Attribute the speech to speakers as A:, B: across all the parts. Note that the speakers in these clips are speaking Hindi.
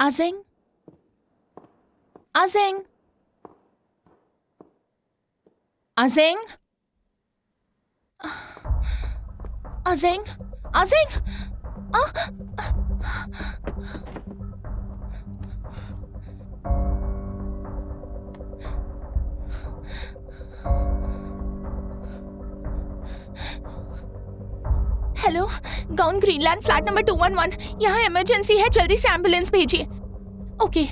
A: आज़िंग, आज़िंग, आज़िंग, आज़िंग, आज़िंग, हेलो, गाउन ग्रीनलैंड फ्लैट नंबर 211, यहाँ इमरजेंसी है, जल्दी से एम्बुलेंस भेजिए। ओके।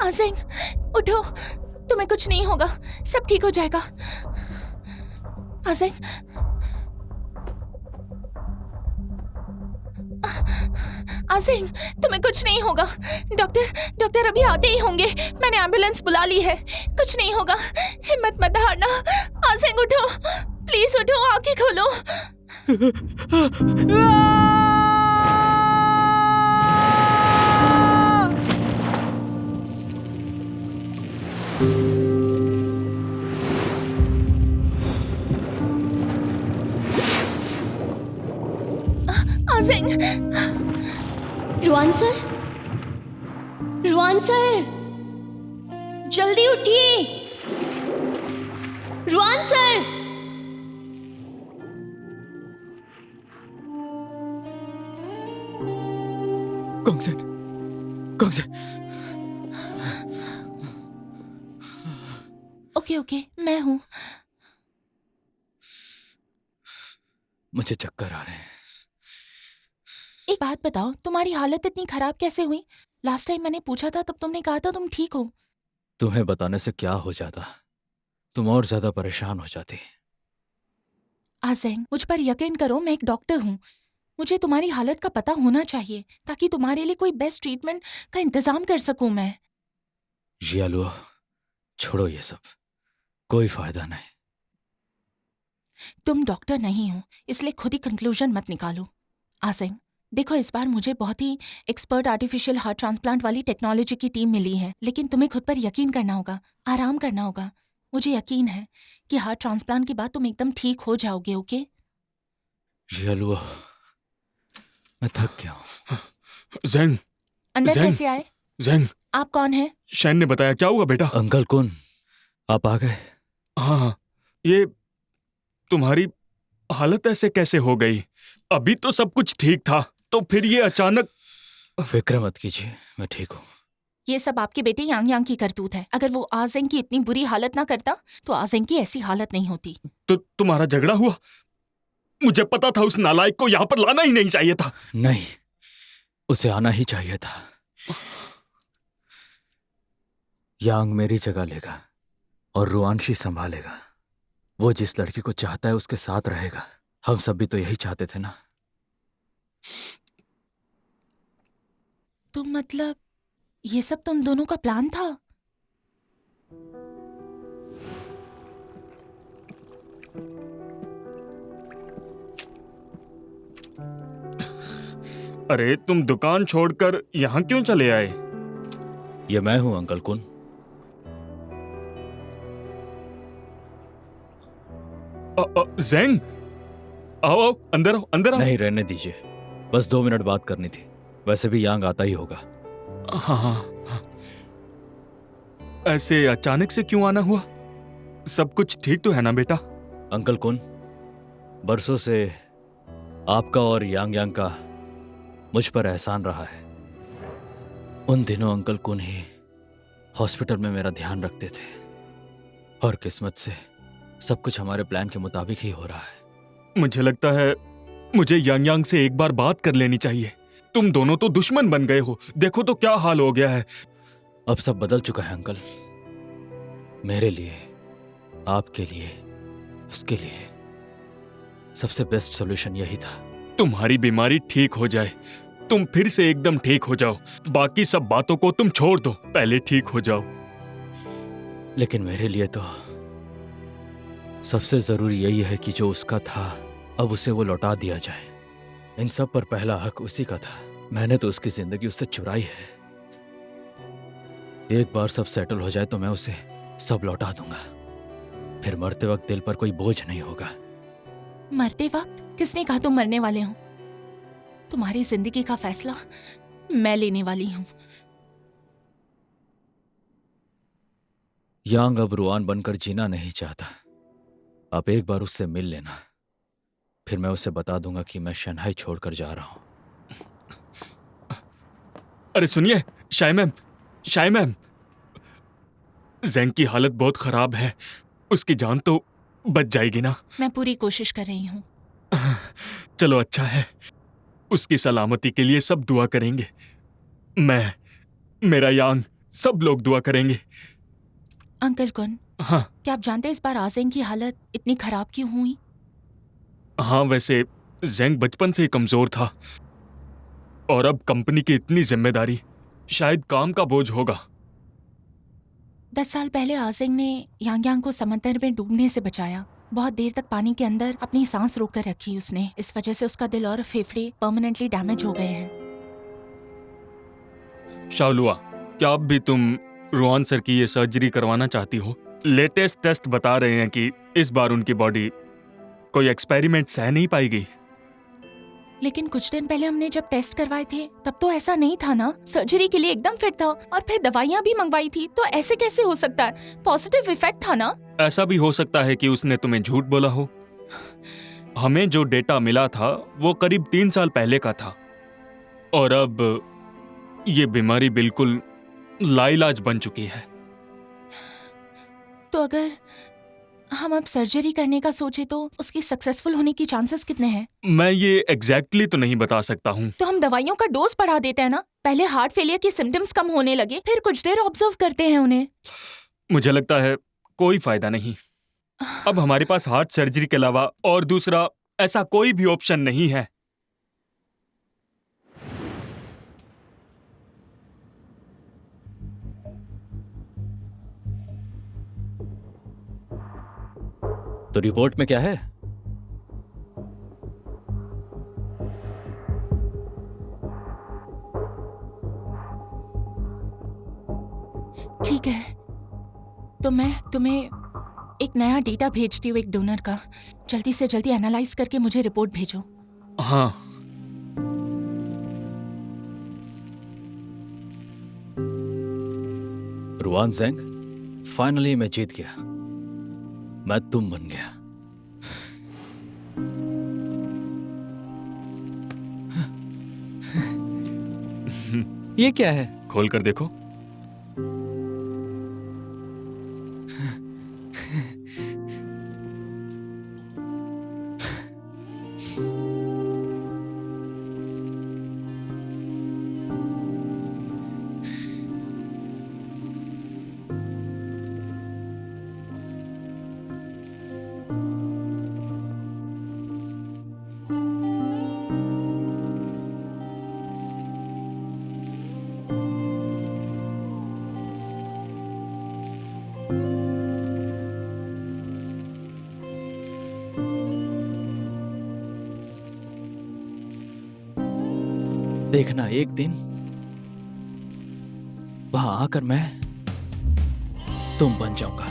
A: आज़िंग, उठो, तुम्हें कुछ नहीं होगा, सब ठीक हो जाएगा। आज़िंग, आज़िंग, तुम्हें कुछ नहीं होगा। डॉक्टर अभी आते ही होंगे। मैंने एम्बुलेंस बुला ली है, कुछ नहीं होगा। हिम्मत मत हारना। आज़िंग उठो, प्लीज उठो, आंखें खोलो। आज़िंग,
B: रुआन सर, रुआन सर, जल्दी उठिए। रुआन सर,
C: गॉन्गसेन, गॉन्गसेन।
A: ओके, मैं हूँ।
C: मुझे चक्कर आ रहे हैं।
A: एक बात बताओ, तुम्हारी हालत इतनी खराब कैसे हुई? लास्ट टाइम मैंने पूछा था तब तुमने कहा था तुम ठीक हो।
C: तुम्हें बताने से क्या हो जाता, तुम और ज्यादा परेशान हो जाती।
A: आज़िंग, मुझ पर यकीन करो, मैं एक डॉक्टर हूँ। मुझे तुम्हारी हालत का पता होना चाहिए ताकि तुम्हारे लिए कोई बेस्ट ट्रीटमेंट का इंतजाम कर सकूं मैं।
C: जियालुओ, छोड़ो ये सब, कोई फायदा नहीं।
A: तुम डॉक्टर नहीं हो, इसलिए खुद ही कंक्लूजन मत निकालो। आज़िंग, देखो, इस बार मुझे बहुत ही एक्सपर्ट आर्टिफिशियल हार्ट ट्रांसप्लांट वाली टेक्नोलॉजी की टीम मिली है, लेकिन तुम्हें खुद पर यकीन करना होगा, आराम करना होगा। मुझे यकीन है कि हार्ट ट्रांसप्लांट के बाद तुम एकदम ठीक हो जाओगे। ओके?
C: जियालुओ, मैं थक गया हूँ।
D: ज़ेंग,
A: अंदर
D: ज़ेंग,
A: कैसे आए?
D: ज़ेंग,
A: आप कौन हैं?
D: शैन ने बताया। क्या हुआ बेटा?
C: अंकल कौन, आप आ गए?
D: हाँ, ये तुम्हारी हालत ऐसे कैसे हो गई? अभी तो सब कुछ ठीक था, तो फिर ये अचानक।
C: फिक्र मत कीजिए, मैं ठीक हूँ।
A: ये सब आपके बेटे यांग यांग की करतूत है। अगर वो आज़िंग की इतनी बुरी हालत ना करता तो आज़िंग की ऐसी हालत नहीं होती।
D: तो तुम्हारा झगड़ा हुआ? मुझे पता था उस नालायक को यहाँ पर लाना ही नहीं चाहिए था।
C: नहीं, उसे आना ही चाहिए था। यांग मेरी जगह लेगा और रुआंशी संभालेगा। वो जिस लड़की को चाहता है उसके साथ रहेगा। हम सब भी तो यही चाहते थे ना।
A: तो मतलब ये सब तुम दोनों का प्लान था?
D: अरे तुम दुकान छोड़कर यहाँ क्यों चले आए?
C: ये मैं हूं अंकल कुन।
D: ज़ेंग, आओ आओ, अंदर आओ, अंदर आओ।
C: नहीं, रहने दीजिए, बस 2 मिनट बात करनी थी। वैसे भी यांग आता ही होगा।
D: हाँ हाँ हाँ। ऐसे अचानक से क्यों आना हुआ? सब कुछ ठीक तो है ना बेटा?
C: अंकल कुन, बरसों से आपका और यांग यांग का मुझ पर एहसान रहा है। उन दिनों अंकल कुन ही हॉस्पिटल में मेरा ध्यान रखते थे और किस्मत से सब कुछ हमारे प्लान के मुताबिक ही हो रहा है।
D: मुझे लगता है मुझे यांग यांग से एक बार बात कर लेनी चाहिए। तुम दोनों तो दुश्मन बन गए हो, देखो तो क्या हाल हो गया है।
C: अब सब बदल चुका है अंकल। मेरे लिए, आपके लिए, उसके लिए सबसे बेस्ट सॉल्यूशन यही था।
D: तुम्हारी बीमारी ठीक हो जाए, तुम फिर से एकदम ठीक हो जाओ, बाकी सब बातों को तुम छोड़ दो, पहले ठीक हो जाओ।
C: लेकिन मेरे लिए तो सबसे जरूरी यही है कि जो उसका था अब उसे वो लौटा दिया जाए। इन सब पर पहला हक उसी का था। मैंने तो उसकी जिंदगी उससे चुराई है। एक बार सब सेटल हो जाए तो मैं उसे सब लौटा दूंगा। फिर मरते वक्त दिल पर कोई बोझ नहीं होगा।
A: मरते वक्त? किसने कहा तुम मरने वाले हो? तुम्हारी जिंदगी का फैसला मैं लेने वाली हूँ।
C: यांग अब रुआन बनकर जीना नहीं चाहता। आप एक बार उससे मिल लेना, फिर मैं उसे बता दूंगा कि मैं शंघाई छोड़कर जा रहा हूं।
D: अरे सुनिए शाय मैम, जेंग की हालत बहुत खराब है, उसकी जान तो बच जाएगी ना?
A: मैं पूरी कोशिश कर रही हूँ।
D: चलो अच्छा है, उसकी सलामती के लिए सब दुआ करेंगे। मेरा यांग, सब लोग दुआ करेंगे।
A: अंकल कुन,
D: हाँ
A: क्या आप जानते हैं इस बार आज़ेंग की हालत इतनी खराब क्यों हुई?
D: हाँ, वैसे जेंग बचपन से ही कमजोर था और अब कंपनी की इतनी जिम्मेदारी, शायद काम का बोझ होगा।
A: 10 साल पहले आज़ेंग ने यांग को समंदर में डूबने से बचाया। बहुत देर तक पानी के अंदर अपनी सांस रोक कर रखी उसने। इस वजह से उसका दिल और फेफड़े परमानेंटली डैमेज हो गए हैं।
D: शाओलुआ, क्या अब भी तुम रुआन सर की ये सर्जरी करवाना चाहती हो? लेटेस्ट टेस्ट बता रहे हैं कि इस बार उनकी बॉडी कोई एक्सपेरिमेंट सह नहीं पाएगी।
A: लेकिन कुछ दिन पहले हमने जब टेस्ट करवाए थे तब तो ऐसा नहीं था ना। सर्जरी के लिए एकदम फिट था और फिर दवाइयाँ भी मंगवाई थी, तो ऐसे कैसे हो सकता है? पॉजिटिव इफेक्ट था ना।
D: ऐसा भी हो सकता है कि उसने तुम्हें झूठ बोला हो। हमें जो डेटा मिला था वो करीब 3 साल पहले का था और अब ये बीमारी बिल्कुल लाइलाज बन चुकी है।
A: तो अगर हम अब सर्जरी करने का सोचे तो उसकी सक्सेसफुल होने की चांसेस कितने हैं?
D: मैं ये एग्जैक्टली तो नहीं बता सकता हूँ।
A: तो हम दवाइयों का डोज बढ़ा देते हैं ना। पहले हार्ट फेलियर के सिम्टम्स कम होने लगे, फिर कुछ देर ऑब्जर्व करते हैं उन्हें।
D: मुझे लगता है कोई फायदा नहीं। अब हमारे पास हार्ट सर्जरी के अलावा और दूसरा ऐसा कोई भी ऑप्शन नहीं है।
C: तो रिपोर्ट में क्या है?
A: ठीक है, तो मैं तुम्हें एक नया डेटा भेजती हूँ, एक डोनर का। जल्दी से जल्दी एनालाइज करके मुझे रिपोर्ट भेजो।
D: हाँ,
C: रुआन जेंग, फाइनली मैं जीत गया। मैं तुम बन गया। ये क्या है?
D: खोल कर देखो।
C: देखना, एक दिन वहां आकर मैं तुम बन जाऊंगा।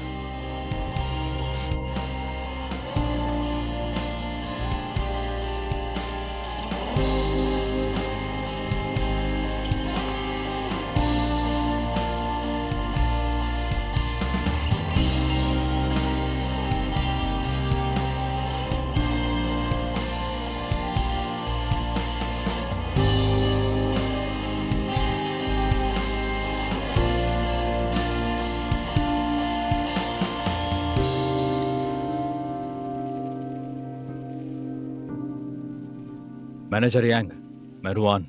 C: मैनेजर यांग, मैं रुआन।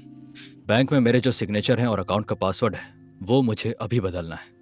C: बैंक में मेरे जो सिग्नेचर हैं और अकाउंट का पासवर्ड है वो मुझे अभी बदलना है।